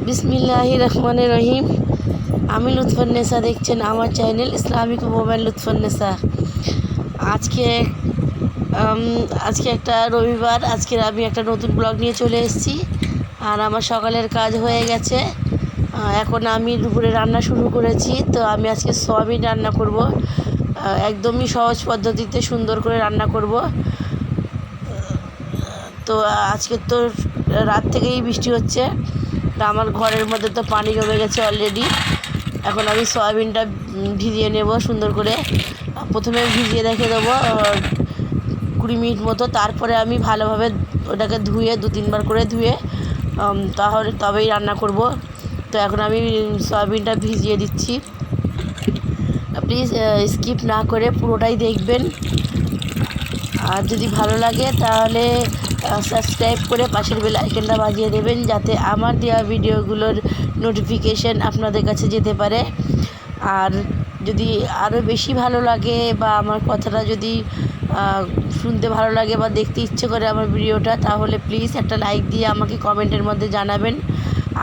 বিসমিল্লাহির রহমানির রহিম। আমি লুৎফুন্নেসা, দেখছেন আমার চ্যানেল ইসলামিক মোবাইল লুৎফুন্নেসা। আজকে আজকে একটা রবিবার। আজকের আমি একটা নতুন ব্লগ নিয়ে চলে এসেছি। আর আমার সকালের কাজ হয়ে গেছে। এখন আমি দুপুরে রান্না শুরু করেছি। তো আমি আজকে সয়াবিন রান্না করব। একদমই সহজ পদ্ধতিতে সুন্দর করে রান্না করব। তো আজকে তো রাত থেকেই বৃষ্টি হচ্ছে। তা আমার ঘরের মধ্যে তো পানি জমে গেছে অলরেডি। এখন আমি সয়াবিনটা ভিজিয়ে নেব সুন্দর করে। প্রথমে ভিজিয়ে রেখে দেবো 20 মিনিট মতো। তারপরে আমি ভালোভাবে ওটাকে ধুয়ে 2-3 বার করে ধুয়ে তবেই রান্না করব। তো এখন আমি সয়াবিনটা ভিজিয়ে দিচ্ছি। প্লিজ স্কিপ না করে পুরোটাই দেখবেন। আর যদি ভালো লাগে তাহলে সাবস্ক্রাইব করে পাশের বেল আইকনটা বাজিয়ে দেবেন, যাতে আমার দেওয়া ভিডিওগুলোর নোটিফিকেশন আপনাদের কাছে যেতে পারে। আর যদি আরও বেশি ভালো লাগে বা আমার কথাটা যদি শুনতে ভালো লাগে বা দেখতে ইচ্ছে করে আমার ভিডিওটা, তাহলে প্লিজ একটা লাইক দিয়ে আমাকে কমেন্টের মধ্যে জানাবেন।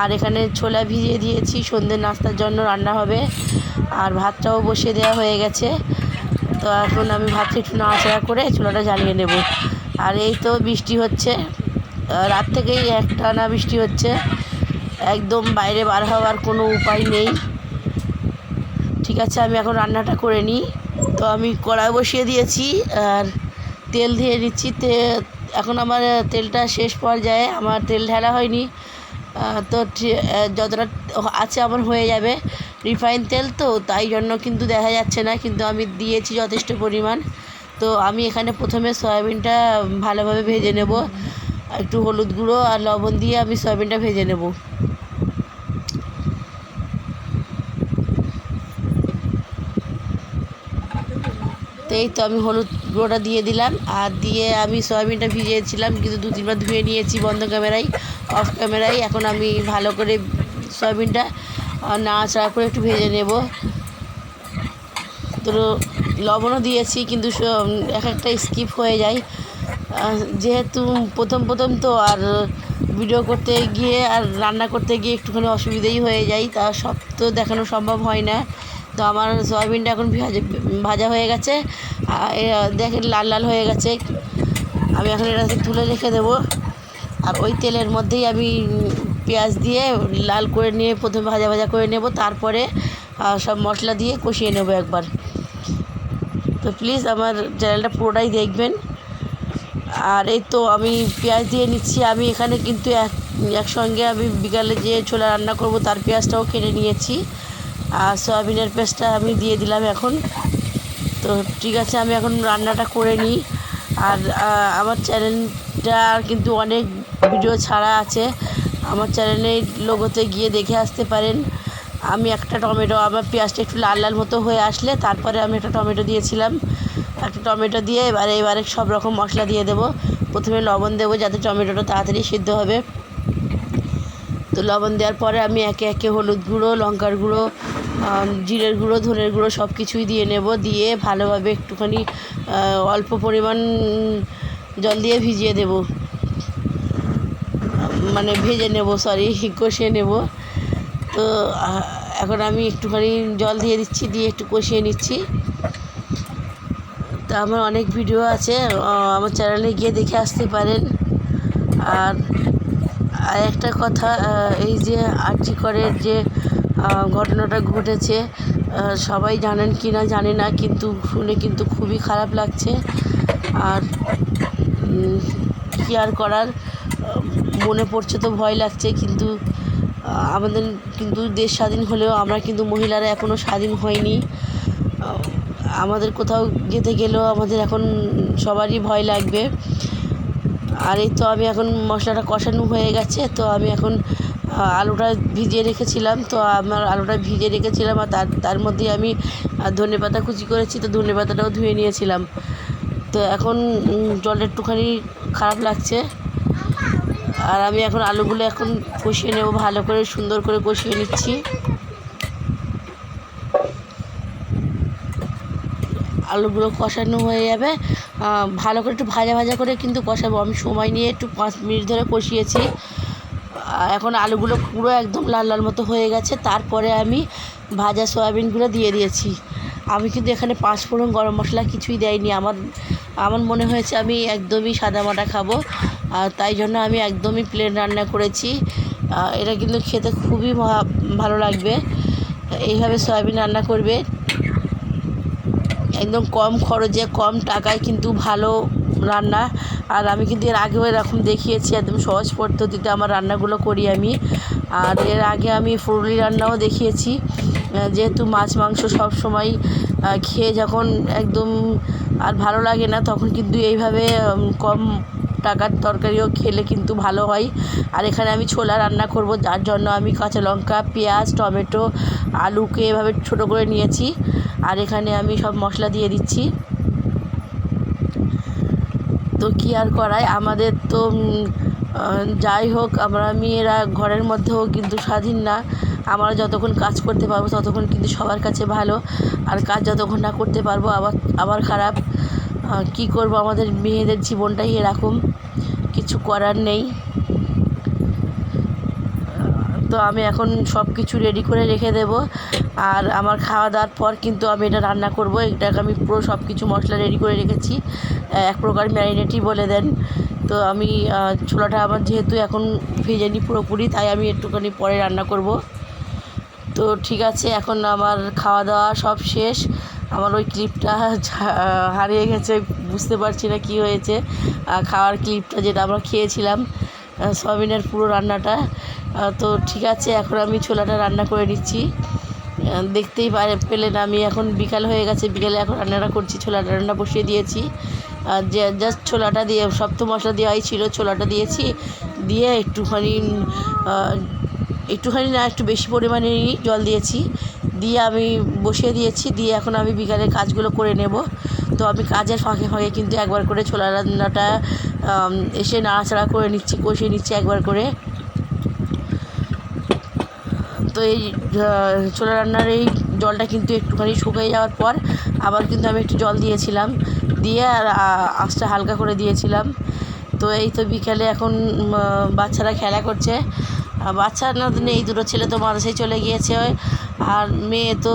আর এখানে ছোলা ভিজিয়ে দিয়েছি, সন্ধ্যের নাস্তার জন্য রান্না হবে। আর ভাতটাও বসিয়ে দেওয়া হয়ে গেছে। তো এখন আমি ভাবছি একটু নাড়াচাড়া করে চুলাটা জ্বালিয়ে নেব। আর এই তো বৃষ্টি হচ্ছে, রাত থেকেই একটানা বৃষ্টি হচ্ছে। একদম বাইরে বার হওয়ার কোনো উপায় নেই। ঠিক আছে, আমি এখন রান্নাটা করে নিই। তো আমি কড়াই বসিয়ে দিয়েছি আর তেল দিয়ে দিচ্ছি। এখন আমার তেলটা শেষ পর্যায়ে, আমার তেল ঢালা হয়নি। তো যতটা আছে আমার হয়ে যাবে। রিফাইন তেল তো, তাই জন্য কিন্তু দেখা যাচ্ছে না, কিন্তু আমি দিয়েছি যথেষ্ট পরিমাণ। তো আমি এখানে প্রথমে সয়াবিনটা ভালোভাবে ভেজে নেব। একটু হলুদ গুঁড়ো আর লবণ দিয়ে আমি সয়াবিনটা ভেজে নেব। তো এই তো আমি হলুদ গুঁড়োটা দিয়ে দিলাম। আর দিয়ে আমি সয়াবিনটা ভিজিয়েছিলাম, কিন্তু 2-3 বার ধুয়ে নিয়েছি বন্ধ ক্যামেরায়, অফ ক্যামেরায়। এখন আমি ভালো করে সয়াবিনটা নাড়াচাড়া করে একটু ভেজে নেব। তো লবণও দিয়েছি, কিন্তু এক একটা স্কিপ হয়ে যায়। যেহেতু প্রথম তো, আর ভিডিও করতে গিয়ে আর রান্না করতে গিয়ে একটুখানি অসুবিধাই হয়ে যায়, তা সব তো দেখানো সম্ভব হয় না। তো আমার সয়াবিনটা এখন ভাজা হয়ে গেছে। দেখেন লাল লাল হয়ে গেছে। আমি এখন এটাকে তুলে রেখে দেবো। আর ওই তেলের মধ্যেই আমি পেঁয়াজ দিয়ে লাল করে নিয়ে প্রথমে ভাজা করে নেব, তারপরে সব মশলা দিয়ে কষিয়ে নেব একবার। তো প্লিজ আমার চ্যানেলটা পুরোটাই দেখবেন। আর এই তো আমি পেঁয়াজ দিয়ে নিচ্ছি। আমি এখানে কিন্তু একসঙ্গে আমি বিকালে যে ছোলা রান্না করব তার পেঁয়াজটাও কেটে নিয়েছি। আর সয়াবিনের পেস্টটা আমি দিয়ে দিলাম এখন। তো ঠিক আছে, আমি এখন রান্নাটা করে নিই। আর আমার চ্যানেলটা কিন্তু অনেক ভিডিও ছাড়া আছে, আমার চ্যানেলের লোগোতে গিয়ে দেখে আসতে পারেন। আমি একটা টমেটো, আমার পেঁয়াজটা একটু লাল লাল মতো হয়ে আসলে তারপরে আমি একটা টমেটো দিয়েছিলাম। একটা টমেটো দিয়ে এবারে সব রকম মশলা দিয়ে দেবো। প্রথমে লবণ দেবো যাতে টমেটোটা তাড়াতাড়ি সিদ্ধ হবে। তো লবণ দেওয়ার পরে আমি একে একে হলুদ গুঁড়ো, লঙ্কার গুঁড়ো, জিরের গুঁড়ো, ধনের গুঁড়ো সব কিছুই দিয়ে নেব। দিয়ে ভালোভাবে একটুখানি অল্প পরিমাণ জল দিয়ে ভিজিয়ে দেব, মানে ভেজে নেব, কষিয়ে নেব। তো এখন আমি একটুখানি জল দিয়ে দিচ্ছি, দিয়ে একটু কষিয়ে নিচ্ছি। তা আমার অনেক ভিডিও আছে, আমার চ্যানেলে গিয়ে দেখে আসতে পারেন। আর একটা কথা, এই যে আরজি করের যে ঘটনাটা ঘটেছে, সবাই জানেন কি না জানি না, কিন্তু শুনে কিন্তু খুবই খারাপ লাগছে। আর কী আর করার, মনে পড়ছে তো ভয় লাগছে। কিন্তু আমাদের কিন্তু দেশ স্বাধীন হলেও আমরা কিন্তু মহিলারা এখনও স্বাধীন হয়নি। আমাদের কোথাও যেতে গেলেও আমাদের এখন সবারই ভয় লাগবে। আর এই তো আমি এখন মশলাটা কষানো হয়ে গেছে। তো আমি এখন আলুটা ভিজিয়ে রেখেছিলাম। তো আমার আলুটা ভিজিয়ে রেখেছিলাম, আর তার মধ্যেই আমি ধনেপাতা কুচি করেছি। তো ধনেপাতাটাও ধুয়ে নিয়েছিলাম। তো এখন জলটা একটুখানি খারাপ লাগছে। আর আমি এখন আলুগুলো এখন কষিয়ে নেব, ভালো করে সুন্দর করে কষিয়ে নিচ্ছি। আলুগুলো কষানো হয়ে যাবে, ভালো করে একটু ভাজা করে কিন্তু কষাবো। আমি সময় নিয়ে একটু 5 মিনিট ধরে কষিয়েছি। এখন আলুগুলো পুরো একদম লাল লাল মতো হয়ে গেছে। তারপরে আমি ভাজা সয়াবিনগুলো দিয়ে দিয়েছি। আমি কিন্তু এখানে পাঁচফোড়ন গরম মশলা কিছুই দেয়নি। আমার মনে হয়েছে আমি একদমই সাদামাটা খাবো, আর তাই জন্য আমি একদমই প্লেন রান্না করেছি। এটা কিন্তু খেতে খুবই ভালো লাগবে। এইভাবে সয়াবিন রান্না করবে, একদম কম খরচে কম টাকায় কিন্তু ভালো রান্না। আর আমি কিন্তু এর আগেও এরকম দেখিয়েছি, একদম সহজ পদ্ধতিতে আমার রান্নাগুলো করি আমি। আর এর আগে আমি ফুলুরি রান্নাও দেখিয়েছি। যেহেতু মাছ মাংস সব সময় খেয়ে যখন একদম আর ভালো লাগে না, তখন কিন্তু এইভাবে কম টাকার তরকারিও খেলে কিন্তু ভালো হয়। আর এখানে আমি ছোলা রান্না করব, যার জন্য আমি কাঁচা লঙ্কা, পেঁয়াজ, টমেটো, আলুকে এভাবে ছোটো করে নিয়েছি। আর এখানে আমি সব মশলা দিয়ে দিচ্ছি। তো কী আর করায়, আমাদের তো যাই হোক, আমরা মেয়েরা ঘরের মধ্যেও কিন্তু স্বাধীন না। আমরা যতক্ষণ কাজ করতে পারবো ততক্ষণ কিন্তু সবার কাছে ভালো, আর কাজ যতক্ষণ না করতে পারবো আবার খারাপ। কী করব, আমাদের মেয়েদের জীবনটাই এরকম, কিছু করার নেই। তো আমি এখন সব কিছু রেডি করে রেখে দেব। আর আমার খাওয়া দাওয়ার পর কিন্তু আমি এটা রান্না করব। এটাকে আমি পুরো সব কিছু মশলা রেডি করে রেখেছি, এক প্রকার ম্যারিনেটই বলে দেন। তো আমি ছোলাটা আমার যেহেতু এখন ভেজেনি পুরোপুরি, তাই আমি একটুখানি পরে রান্না করব। তো ঠিক আছে, এখন আমার খাওয়া দাওয়া সব শেষ। আমার ওই ক্লিপটা হারিয়ে গেছে, বুঝতে পারছি না কী হয়েছে। খাওয়ার ক্লিপটা যেটা আমরা খেয়েছিলাম, সয়াবিনের পুরো রান্নাটা। তো ঠিক আছে, এখন আমি ছোলাটা রান্না করে নিচ্ছি। দেখতেই পেলেন আমি এখন বিকাল হয়ে গেছে, বিকালে এখন রান্নাটা করছি। ছোলাটা রান্না বসিয়ে দিয়েছি। যে জাস্ট ছোলাটা দিয়ে, সব তো মশলা দেওয়াই ছিল, ছোলাটা দিয়েছি, দিয়ে একটুখানি না একটু বেশি পরিমাণেরই জল দিয়েছি, দিয়ে আমি বসিয়ে দিয়েছি। দিয়ে এখন আমি বিকালের কাজগুলো করে নেব। তো আমি কাজের ফাঁকে ফাঁকে কিন্তু একবার করে ছোলা রান্নাটা এসে নাড়াচাড়া করে নিচ্ছি, কষিয়ে নিচ্ছি একবার করে। তো এই ছোলা রান্নার এই জলটা কিন্তু একটুখানি শুকিয়ে যাওয়ার পর আবার কিন্তু আমি একটু জল দিয়েছিলাম, দিয়ে আর আঁচটা হালকা করে দিয়েছিলাম। তো এই তো বিকেলে এখন বাচ্চারা খেলা করছে। বাচ্চা না নেই, দুটো ছেলে তো মাদ্রাসায় চলে গিয়েছে, আর মেয়ে তো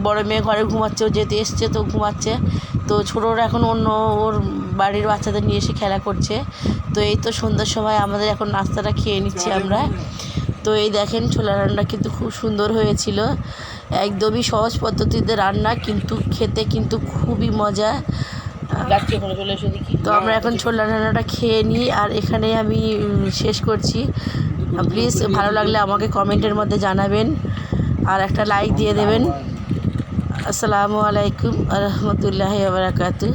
বড় মেয়ে ঘরে ঘুমাচ্ছে, ও যেতে এসছে তো ঘুমাচ্ছে। তো ছোটোরা এখন অন্য ওর বাড়ির বাচ্চাদের নিয়ে এসে খেলা করছে। তো এই তো সন্ধ্যার সময় আমাদের এখন নাস্তাটা খেয়ে নিচ্ছি আমরা। তো এই দেখেন, ছোলা রান্না কিন্তু খুব সুন্দর হয়েছিল, একদমই সহজ পদ্ধতিতে রান্না, কিন্তু খেতে কিন্তু খুবই মজা। তো আমরা এখন ছোলা রান্নাটা খেয়ে নিই, আর এখানে আমি শেষ করছি। প্লিজ ভালো লাগলে আমাকে কমেন্টের মধ্যে জানাবেন, আর একটা লাইক দিয়ে দেবেন। আসসালামু আলাইকুম ওয়া রাহমাতুল্লাহি ওয়া বারাকাতুহু।